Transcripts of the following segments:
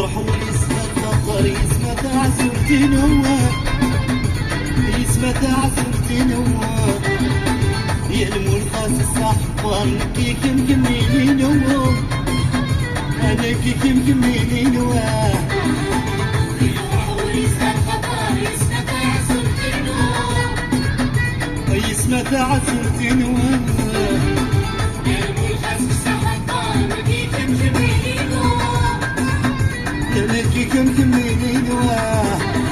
يفرحوا يسمى الخطر يسمى تعزرتي نوار يسمى تعزرتي نوار يا الملخص الصحبار نكي كم كميني نوار أنا كي كم كميني نوار يفرحوا يسمى الخطر يسمى تعزرتي نوار يسمى تعزرتي نوار يا الملخص الصحبار نكي كم كميني نوار أنا كي كم كميني نوار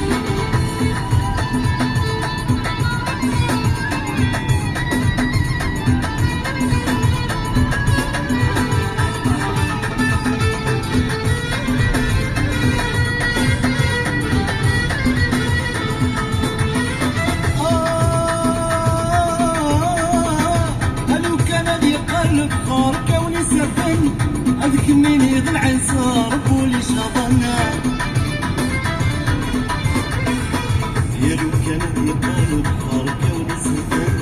بخار كوني سفن هذيك من يضل عصار بولي شاطنا يا لو كان يقال بخار كوني سفن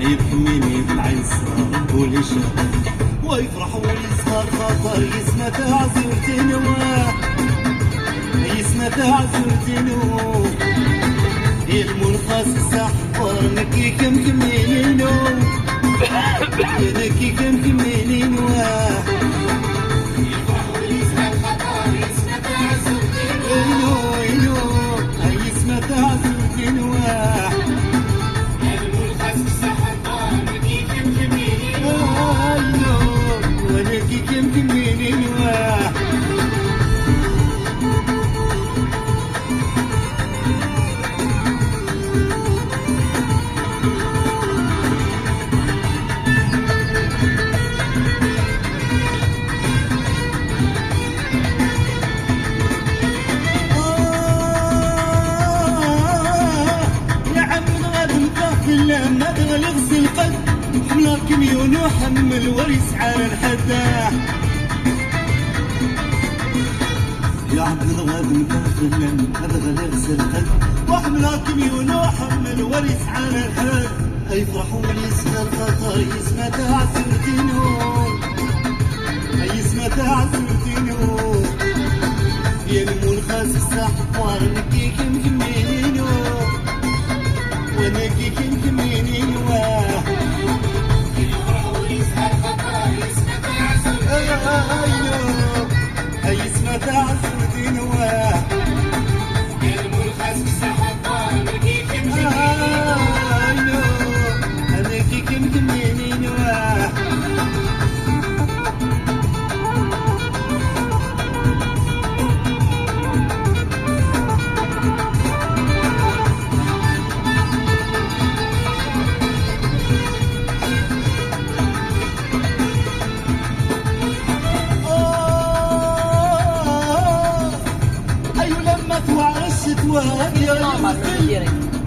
هذيك من يضل عصار بولي شاطنا ويفرح ويسهر خاطر يسمى تعزرتي نواه يسمى تعزرتي نواه يا الملخص السحبار نكي كم كميني نواه لكي كم كميني نواه يفرحوا يسمى الخطر يسمى تعزرتي نوار يسمى تعزرتي نواه الملخص الصحبار نكي كم كميني نوار ولكي كم كميني نواه ما تغلى غسل قد حملة كميون وحمل وريس على الحداه يا عبد الغد مكفل ما تغلى غسل قد وحملة كميون وحمل وريس على الحد يفرحوا يسمى الخطر يسمى تعزرتي نور يسمى تعزرتي نور يا الملخص السحبار نكي كم كميني نور ونكي كم كميني نواه يفرحوا يسمى الخطر يسمى تعزرتي نوار يسمى تعزرتي نواه يا الملخص الصحبار نكي كم كميني نوار نكي كم كميني نواه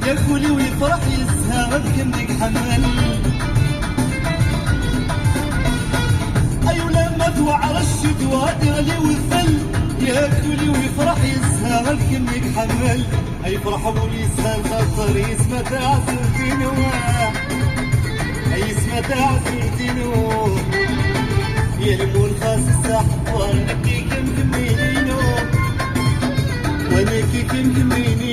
يا كولي ويفرح يسهر بكم ديك حمل أيو لما توعر الشتوى يغلي ويفل يا كولي ويفرح يسهر بكم ديك حمل يفرح وليسها الخطر يسمى تعزرتي نواه يسمى تعزرتي نواه يا الملخص السحبار نكي كم كميني نواه ونكي كم كميني